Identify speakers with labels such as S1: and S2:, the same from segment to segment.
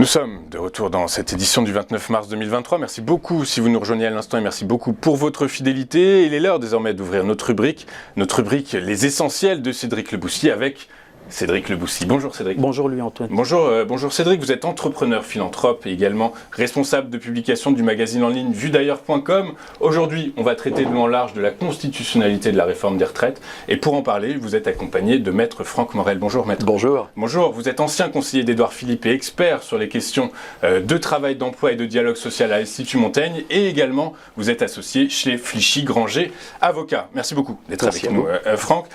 S1: Nous sommes de retour dans cette édition du 29 mars 2023. Merci beaucoup si vous nous rejoignez à l'instant et merci beaucoup pour votre fidélité. Il est l'heure désormais d'ouvrir notre rubrique Les Essentiels de Cédric Leboussy avec Cédric Leboussy. Bonjour Cédric.
S2: Bonjour Louis-Antoine.
S1: Bonjour Cédric, vous êtes entrepreneur, philanthrope et également responsable de publication du magazine en ligne vuedailleurs.com. Aujourd'hui, on va traiter de long en large de la constitutionnalité de la réforme des retraites. Et pour en parler, vous êtes accompagné de Maître Franck Morel. Bonjour Maître.
S3: Bonjour.
S1: Bonjour, vous êtes ancien conseiller d'Édouard Philippe et expert sur les questions de travail, d'emploi et de dialogue social à l'Institut Montaigne. Et également, vous êtes associé chez Flichy-Granger, avocat. Merci beaucoup d'être avec nous, Franck.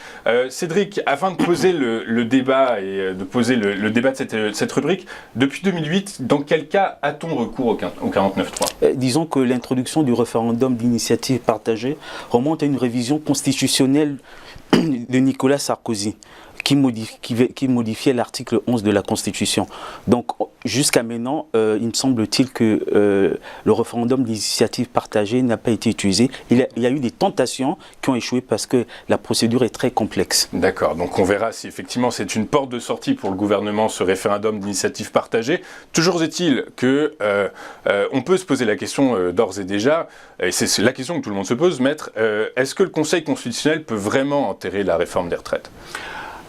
S1: Cédric, afin de poser le débat et de poser le débat de cette rubrique, depuis 2008, dans quel cas a-t-on recours au 49.3 ?
S2: Disons que l'introduction du référendum d'initiative partagée remonte à une révision constitutionnelle de Nicolas Sarkozy qui modifiait l'article 11 de la Constitution. Donc jusqu'à maintenant, il me semble-t-il que le référendum d'initiative partagée n'a pas été utilisé. Il y a eu des tentations qui ont échoué parce que la procédure est très complexe.
S1: D'accord, donc on verra si effectivement c'est une porte de sortie pour le gouvernement, ce référendum d'initiative partagée. Toujours est-il que on peut se poser la question d'ores et déjà, et c'est la question que tout le monde se pose, Maître, est-ce que le Conseil constitutionnel peut vraiment enterrer la réforme des retraites ?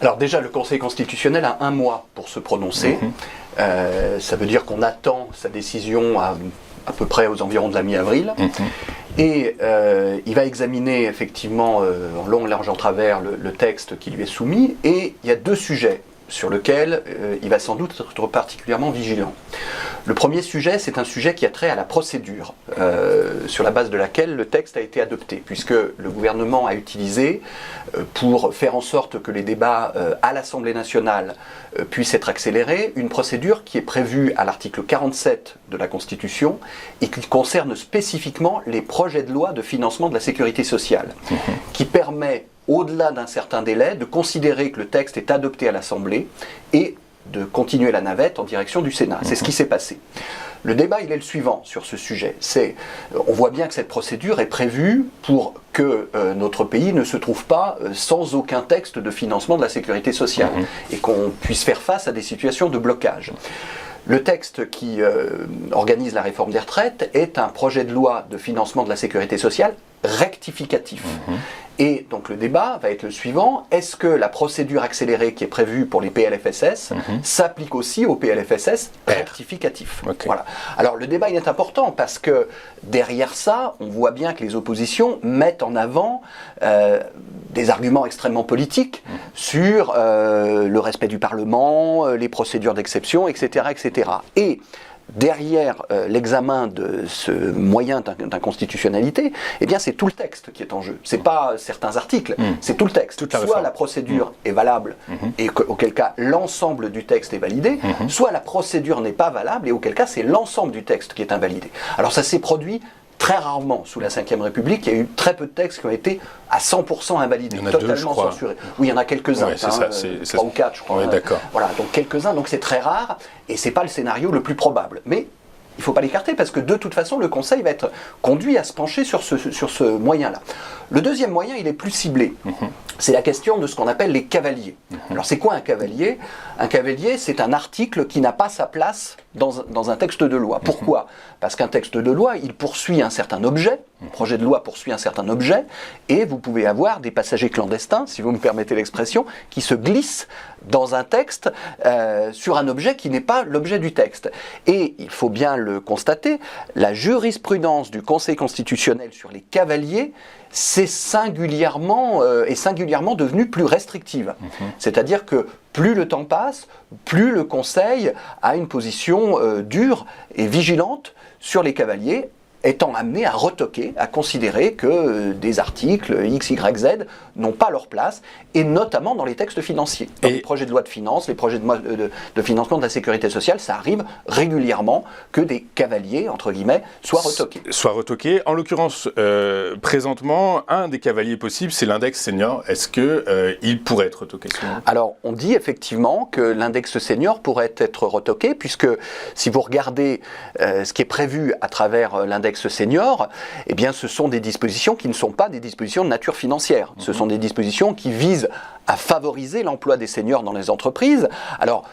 S3: Alors déjà, le Conseil constitutionnel a 1 mois pour se prononcer. Ça veut dire qu'on attend sa décision à peu près aux environs de la mi-avril. Et il va examiner effectivement en long, large, en travers le texte qui lui est soumis. Et il y a 2 sujets sur lesquels il va sans doute être particulièrement vigilant. Le premier sujet, c'est un sujet qui a trait à la procédure, sur la base de laquelle le texte a été adopté, puisque le gouvernement a utilisé, pour faire en sorte que les débats à l'Assemblée nationale puissent être accélérés, une procédure qui est prévue à l'article 47 de la Constitution et qui concerne spécifiquement les projets de loi de financement de la sécurité sociale, qui permet, au-delà d'un certain délai, de considérer que le texte est adopté à l'Assemblée et de continuer la navette en direction du Sénat. C'est ce qui s'est passé. Le débat, il est le suivant sur ce sujet. On voit bien que cette procédure est prévue pour que notre pays ne se trouve pas sans aucun texte de financement de la sécurité sociale et qu'on puisse faire face à des situations de blocage. Le texte qui organise la réforme des retraites est un projet de loi de financement de la sécurité sociale rectificatif. Et donc le débat va être le suivant, est-ce que la procédure accélérée qui est prévue pour les PLFSS s'applique aussi aux PLFSS rectificatifs ? Voilà. Alors le débat il est important parce que derrière ça, on voit bien que les oppositions mettent en avant des arguments extrêmement politiques sur le respect du Parlement, les procédures d'exception, etc., etc. Et derrière l'examen de ce moyen d'inconstitutionnalité, eh bien c'est tout le texte qui est en jeu. C'est pas certains articles, c'est tout le texte. Soit la procédure est valable et auquel cas l'ensemble du texte est validé, soit la procédure n'est pas valable et auquel cas c'est l'ensemble du texte qui est invalidé. Alors ça s'est produit très rarement sous la Ve République. Il y a eu très peu de textes qui ont été à 100% invalidés, totalement censurés. Oui, il y en a quelques-uns, 3 ou 4 je crois.
S1: Oui, d'accord.
S3: Voilà, donc quelques-uns, donc c'est très rare et c'est pas le scénario le plus probable. Mais il ne faut pas l'écarter parce que de toute façon le Conseil va être conduit à se pencher sur ce moyen-là. Le deuxième moyen, il est plus ciblé. C'est la question de ce qu'on appelle les cavaliers. Alors c'est quoi un cavalier ? Un cavalier, c'est un article qui n'a pas sa place dans un texte de loi. Pourquoi ? Parce qu'un texte de loi, il poursuit un certain objet, un projet de loi poursuit un certain objet, et vous pouvez avoir des passagers clandestins, si vous me permettez l'expression, qui se glissent dans un texte sur un objet qui n'est pas l'objet du texte. Et il faut bien le constater, la jurisprudence du Conseil constitutionnel sur les cavaliers c'est singulièrement devenu plus restrictive. C'est-à-dire que plus le temps passe, plus le Conseil a une position dure et vigilante sur les cavaliers, étant amené à retoquer, à considérer que des articles X, Y, Z n'ont pas leur place, et notamment dans les textes financiers. Dans les projets de loi de finances, les projets de financement de la sécurité sociale, ça arrive régulièrement que des cavaliers, entre guillemets, soient retoqués.
S1: En l'occurrence, présentement, un des cavaliers possibles, c'est l'index senior. Est-ce qu'il pourrait être retoqué ?
S3: Alors, on dit effectivement que l'index senior pourrait être retoqué, puisque si vous regardez ce qui est prévu à travers l'index senior, eh bien, ce sont des dispositions qui ne sont pas des dispositions de nature financière. Ce sont des dispositions qui visent à favoriser l'emploi des seniors dans les entreprises. Alors,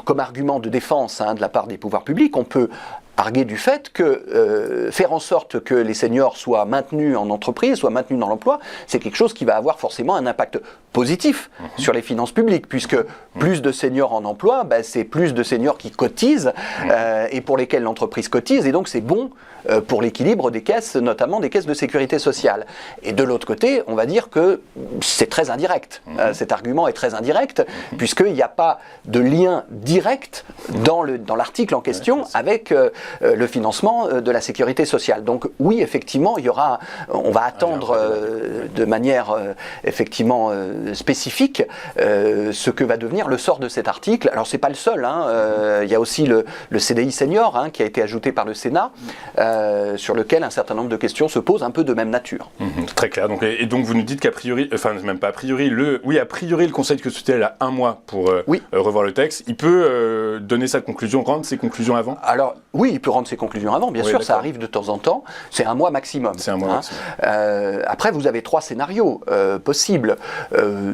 S3: comme argument de défense de la part des pouvoirs publics, on peut arguer du fait que faire en sorte que les seniors soient maintenus en entreprise, soient maintenus dans l'emploi, c'est quelque chose qui va avoir forcément un impact positif sur les finances publiques, puisque plus de seniors en emploi, c'est plus de seniors qui cotisent et pour lesquels l'entreprise cotise, et donc c'est bon pour l'équilibre des caisses, notamment des caisses de sécurité sociale. Et de l'autre côté, on va dire que c'est très indirect. Cet argument est très indirect, puisqu'il n'y a pas de lien direct dans l'article en question avec le financement de la sécurité sociale. Donc oui, effectivement, on va attendre de manière effectivement spécifique ce que va devenir le sort de cet article. Alors c'est pas le seul, il y a aussi le CDI senior qui a été ajouté par le Sénat, sur lequel un certain nombre de questions se posent un peu de même nature.
S1: Très clair. Donc vous nous dites qu'a priori, enfin même pas a priori, a priori le Conseil constitutionnel a un mois pour revoir le texte. Il peut donner sa conclusion, rendre ses conclusions avant?
S3: Alors oui, il peut rendre ses conclusions avant, bien sûr, ça arrive de temps en temps. C'est un mois maximum.
S1: C'est un mois maximum.
S3: Après, vous avez 3 scénarios possibles.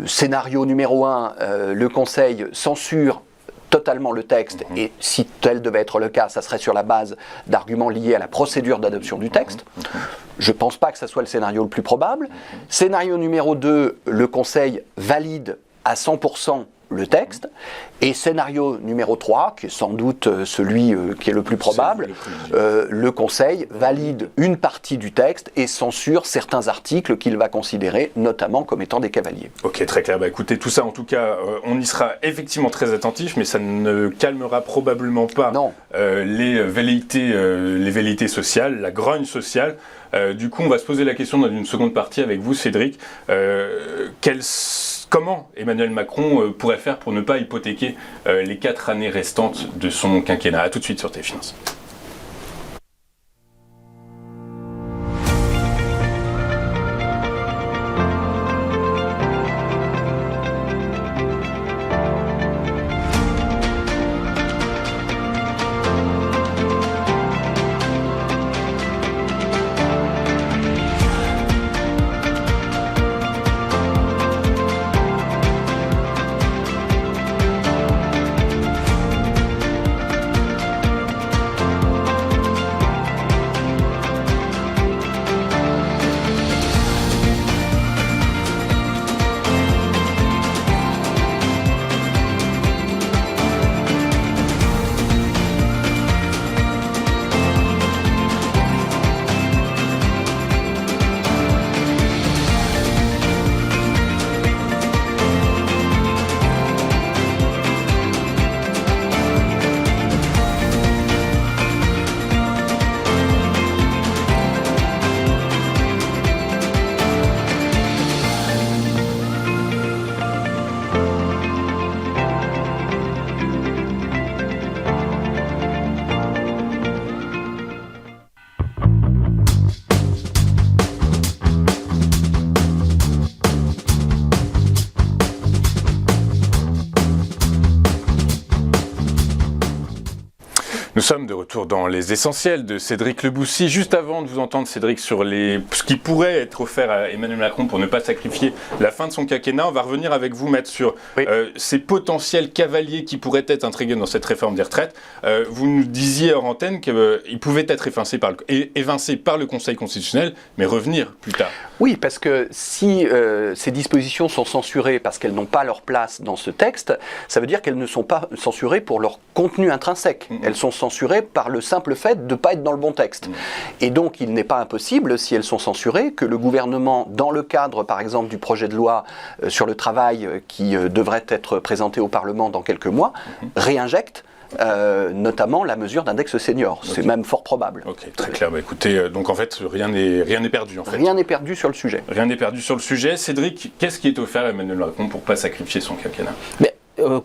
S3: Scénario numéro 1, le Conseil censure totalement le texte, et si tel devait être le cas, ça serait sur la base d'arguments liés à la procédure d'adoption du texte. Je ne pense pas que ce soit le scénario le plus probable. Scénario numéro 2, le Conseil valide à 100% le texte. Et scénario numéro 3, qui est sans doute celui qui est le plus probable, le Conseil valide une partie du texte et censure certains articles qu'il va considérer notamment comme étant des cavaliers.
S1: Ok, très clair. Écoutez, tout ça, en tout cas, on y sera effectivement très attentif, mais ça ne calmera probablement pas les velléités sociales, la grogne sociale. Du coup, on va se poser la question dans une seconde partie avec vous, Cédric. Comment Emmanuel Macron pourrait faire pour ne pas hypothéquer les 4 années restantes de son quinquennat? A tout de suite sur TFinance. Nous sommes de retour dans les essentiels de Cédric Leboussy. Juste avant de vous entendre, Cédric, sur ce qui pourrait être offert à Emmanuel Macron pour ne pas sacrifier la fin de son quinquennat, on va revenir avec vous, Maître, sur ces potentiels cavaliers qui pourraient être intrigués dans cette réforme des retraites. Vous nous disiez hors antenne qu'ils pouvaient être évincés par le Conseil constitutionnel, mais revenir plus tard.
S3: Oui, parce que si ces dispositions sont censurées parce qu'elles n'ont pas leur place dans ce texte, ça veut dire qu'elles ne sont pas censurées pour leur contenu intrinsèque. Elles sont censurées par le simple fait de ne pas être dans le bon texte. Et donc, il n'est pas impossible, si elles sont censurées, que le gouvernement, dans le cadre, par exemple, du projet de loi sur le travail qui devrait être présenté au Parlement dans quelques mois, réinjecte notamment la mesure d'index senior. C'est même fort probable.
S1: Ok, très clair. Écoutez, donc en fait, rien n'est perdu.
S3: Rien n'est perdu sur le sujet.
S1: Rien n'est perdu sur le sujet. Cédric, qu'est-ce qui est offert à Emmanuel Macron pour ne pas sacrifier son quinquennat?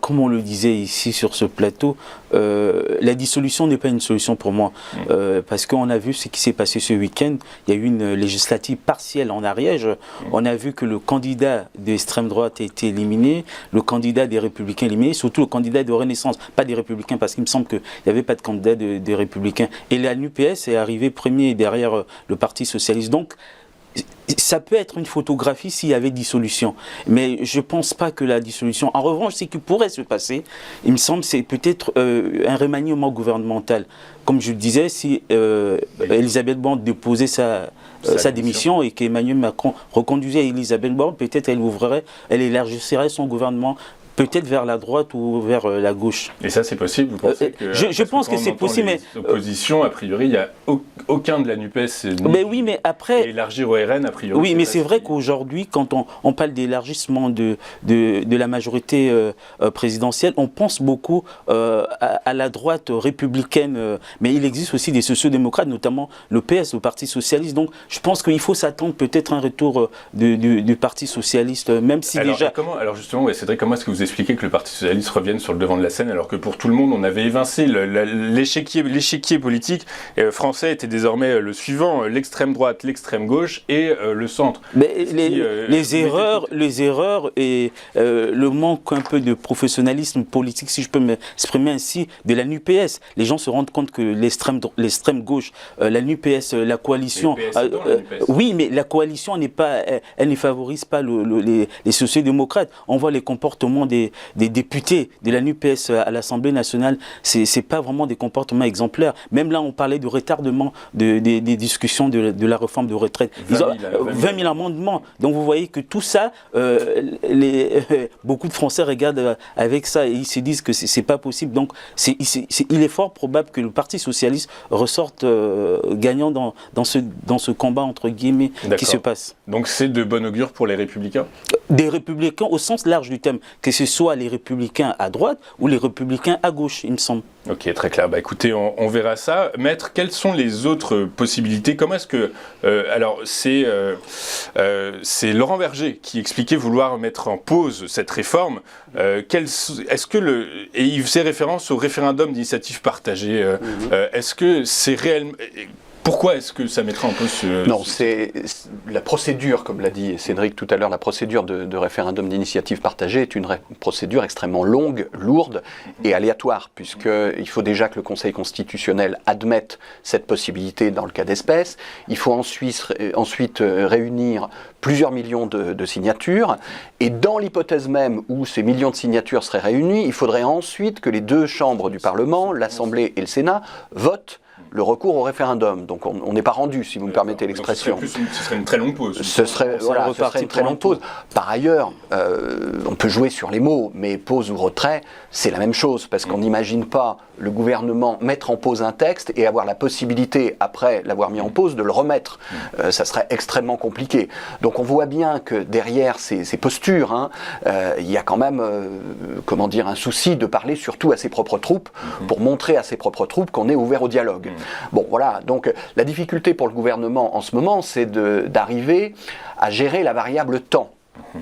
S2: Comme on le disait ici sur ce plateau, la dissolution n'est pas une solution pour moi. Parce qu'on a vu ce qui s'est passé ce week-end. Il y a eu une législative partielle en Ariège. On a vu que le candidat d'extrême droite a été éliminé, le candidat des Républicains éliminé, surtout le candidat de Renaissance, pas des Républicains, parce qu'il me semble qu'il n'y avait pas de candidat des Républicains. Et la NUPS est arrivée premier derrière le Parti Socialiste. Donc, Ça peut être une photographie s'il y avait dissolution, mais je ne pense pas que la dissolution... En revanche, ce qui pourrait se passer, il me semble, c'est peut-être un remaniement gouvernemental. Comme je le disais, si Elisabeth Borne déposait sa démission et qu'Emmanuel Macron reconduisait Elisabeth Borne, peut-être elle élargirait son gouvernement peut-être vers la droite ou vers la gauche.
S1: Et ça, c'est possible, vous pensez que...
S2: Je pense que c'est possible, mais...
S1: L'opposition, a priori, il n'y a aucun de la NUPES
S2: mais oui, mais après...
S1: élargir au RN, a priori...
S2: Oui, mais c'est vrai qu'aujourd'hui, quand on parle d'élargissement de la majorité présidentielle, on pense beaucoup à la droite républicaine, mais il existe aussi des sociodémocrates, notamment le PS, le Parti Socialiste. Donc, je pense qu'il faut s'attendre peut-être à un retour du Parti Socialiste, même si déjà...
S1: Alors justement, Cédric, comment est-ce que vous expliquez que le Parti Socialiste revienne sur le devant de la scène alors que pour tout le monde, on avait évincé l'échiquier politique français était désormais le suivant, l'extrême droite, l'extrême gauche et le centre.
S2: Mais les erreurs et le manque un peu de professionnalisme politique, si je peux m'exprimer ainsi, de la NUPES. Les gens se rendent compte que l'extrême gauche, la NUPES, la coalition... oui, mais la coalition elle ne favorise pas les sociodémocrates. On voit les comportements des députés de la NUPES à l'Assemblée nationale, c'est pas vraiment des comportements exemplaires. Même là, on parlait de retardement des discussions de la réforme de retraite. 20 000 amendements. Donc vous voyez que tout ça, beaucoup de Français regardent avec ça et ils se disent que c'est pas possible. Donc il est fort probable que le Parti Socialiste ressorte gagnant dans ce combat entre guillemets qui se passe.
S1: Donc c'est de bon augure pour les Républicains ?
S2: Des Républicains au sens large du terme, que ce soit les Républicains à droite ou les Républicains à gauche, il me semble.
S1: Ok, très clair. Bah écoutez, on verra ça. Maître, quelles sont les autres possibilités ? Comment est-ce que... alors, c'est Laurent Berger qui expliquait vouloir mettre en pause cette réforme. Est-ce que et il faisait référence au référendum d'initiative partagée. Est-ce que c'est réellement... Pourquoi est-ce que ça mettrait en pause
S3: Non, c'est la procédure, comme l'a dit Cédric tout à l'heure, la procédure de référendum d'initiative partagée est une procédure extrêmement longue, lourde et aléatoire, puisqu'il faut déjà que le Conseil constitutionnel admette cette possibilité dans le cas d'espèce. Il faut ensuite réunir plusieurs millions de signatures, et dans l'hypothèse même où ces millions de signatures seraient réunies, il faudrait ensuite que les deux chambres du Parlement, l'Assemblée et le Sénat, votent le recours au référendum. Donc on n'est pas rendu, si vous me permettez l'expression.
S1: Ce serait une très longue pause.
S3: Ce serait une très longue pause. Par ailleurs, on peut jouer sur les mots, mais pause ou retrait, c'est la même chose, parce qu'on n'imagine pas le gouvernement mettre en pause un texte et avoir la possibilité, après l'avoir mis en pause, de le remettre. Ça serait extrêmement compliqué. Donc on voit bien que derrière ces postures, il y a quand même un souci de parler surtout à ses propres troupes, pour montrer à ses propres troupes qu'on est ouvert au dialogue. Bon, voilà, donc la difficulté pour le gouvernement en ce moment, c'est d'arriver à gérer la variable temps.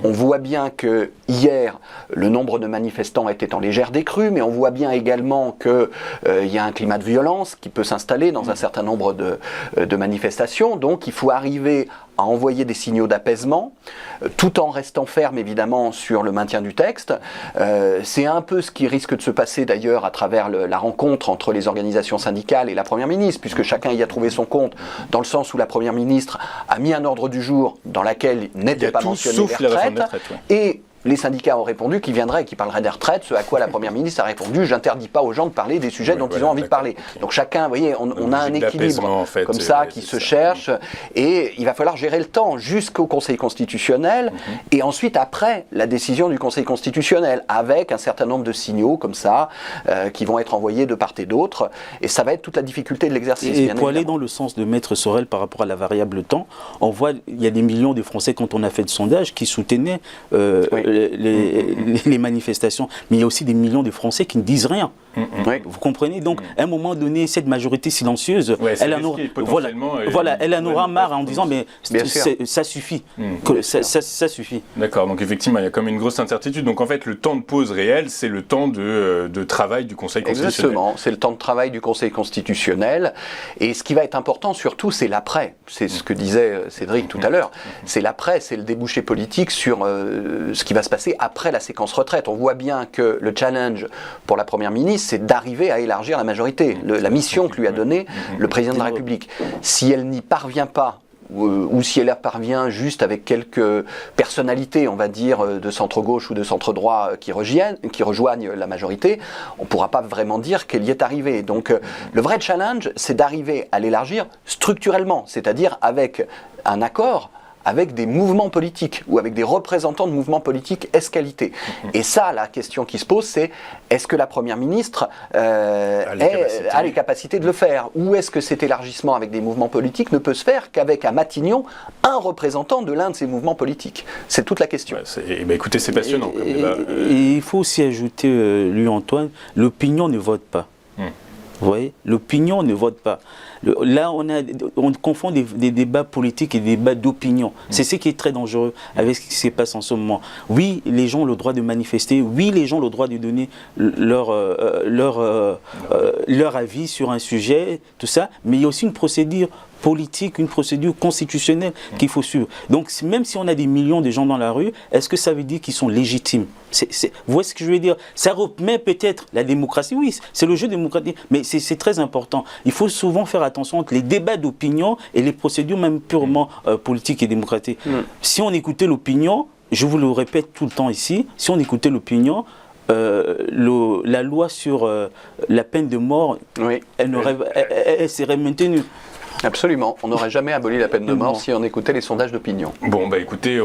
S3: On voit bien que hier, le nombre de manifestants était en légère décrue, mais on voit bien également qu'il y a un climat de violence qui peut s'installer dans un certain nombre de manifestations. Donc il faut arriver à envoyer des signaux d'apaisement, tout en restant ferme évidemment sur le maintien du texte. C'est un peu ce qui risque de se passer d'ailleurs à travers la rencontre entre les organisations syndicales et la Première ministre, puisque chacun y a trouvé son compte, dans le sens où la Première ministre a mis un ordre du jour dans laquelle n'était pas mentionné les retraites, et les syndicats ont répondu qu'ils viendraient et qu'ils parleraient des retraites, ce à quoi la Première ministre a répondu « j'interdis pas aux gens de parler des sujets dont ils ont envie de parler ». Donc chacun, vous voyez, on a un équilibre en fait, comme ça qui se cherche, et il va falloir gérer le temps jusqu'au Conseil constitutionnel, et ensuite après la décision du Conseil constitutionnel, avec un certain nombre de signaux comme ça, qui vont être envoyés de part et d'autre, et ça va être toute la difficulté de l'exercice.
S2: Et pour aller dans le sens de Maître Sorel par rapport à la variable temps, on voit, il y a des millions de Français, quand on a fait le sondage, qui soutenaient les manifestations, mais il y a aussi des millions de Français qui ne disent rien. Vous comprenez? Donc, à un moment donné, cette majorité silencieuse, elle en aura marre en disant mais ça suffit. Ça suffit.
S1: D'accord, donc effectivement, il y a comme une grosse incertitude. Donc en fait, le temps de pause réel, c'est le temps de travail du Conseil constitutionnel.
S3: Exactement, c'est le temps de travail du Conseil constitutionnel. Et ce qui va être important surtout, c'est l'après. C'est ce que disait Cédric tout à l'heure. C'est l'après, c'est le débouché politique sur ce qui va se passer après la séquence retraite. On voit bien que le challenge pour la Première ministre, c'est d'arriver à élargir la majorité, la mission que lui a donnée le président de la République. Si elle n'y parvient pas ou si elle parvient juste avec quelques personnalités, on va dire, de centre-gauche ou de centre-droit qui rejoignent la majorité, on ne pourra pas vraiment dire qu'elle y est arrivée. Donc le vrai challenge, c'est d'arriver à l'élargir structurellement, c'est-à-dire avec un accord avec des mouvements politiques ou avec des représentants de mouvements politiques ès-qualité. Et ça, la question qui se pose, c'est est-ce que la Première ministre a les capacités de le faire? Ou est-ce que cet élargissement avec des mouvements politiques ne peut se faire qu'avec à Matignon un représentant de l'un de ces mouvements politiques? C'est toute la question.
S1: Écoutez, c'est passionnant.
S2: Et il faut aussi ajouter, lui Antoine, l'opinion ne vote pas. Vous voyez, l'opinion ne vote pas. Là, on confond des débats politiques et des débats d'opinion. C'est ce qui est très dangereux avec ce qui se passe en ce moment. Oui, les gens ont le droit de manifester. Oui, les gens ont le droit de donner leur avis sur un sujet, tout ça. Mais il y a aussi une procédure politique, une procédure constitutionnelle qu'il faut suivre. Donc, même si on a des millions de gens dans la rue, est-ce que ça veut dire qu'ils sont légitimes? Vous voyez ce que je veux dire? Ça remet peut-être la démocratie, oui, c'est le jeu démocratique, mais c'est très important. Il faut souvent faire attention entre les débats d'opinion et les procédures même purement politiques et démocratiques. Si on écoutait l'opinion, je vous le répète tout le temps ici, si on écoutait l'opinion, la loi sur la peine de mort, elle serait maintenue.
S3: Absolument, on n'aurait jamais aboli la peine de mort si on écoutait les sondages d'opinion.
S1: Bon, bah écoutez,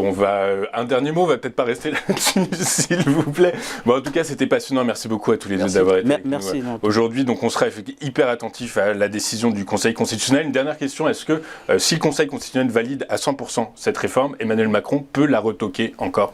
S1: un dernier mot, on va peut-être pas rester là-dessus, s'il vous plaît. Bon, en tout cas, c'était passionnant, merci beaucoup à tous les deux d'avoir été avec nous aujourd'hui. Donc on sera hyper attentif à la décision du Conseil constitutionnel. Une dernière question, est-ce que si le Conseil constitutionnel valide à 100% cette réforme, Emmanuel Macron peut la retoquer encore ?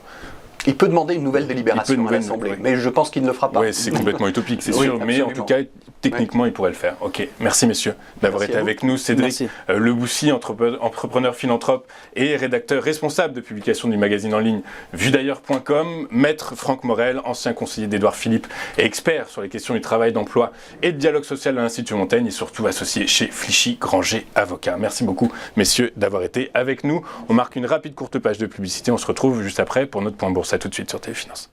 S3: Il peut demander une nouvelle délibération à l'Assemblée, mais je pense qu'il ne le fera pas.
S1: Oui, c'est complètement utopique, c'est sûr, mais en tout cas, techniquement, il pourrait le faire. Ok, merci messieurs d'avoir été avec nous. Cédric Leboussy, entrepreneur philanthrope et rédacteur responsable de publication du magazine en ligne vuedailleurs.com, maître Franck Morel, ancien conseiller d'Édouard Philippe et expert sur les questions du travail, d'emploi et de dialogue social à l'Institut Montaigne et surtout associé chez Flichy Granger Avocat. Merci beaucoup messieurs d'avoir été avec nous. On marque une rapide courte page de publicité, on se retrouve juste après pour notre point bourse. À tout de suite sur Téléfinance.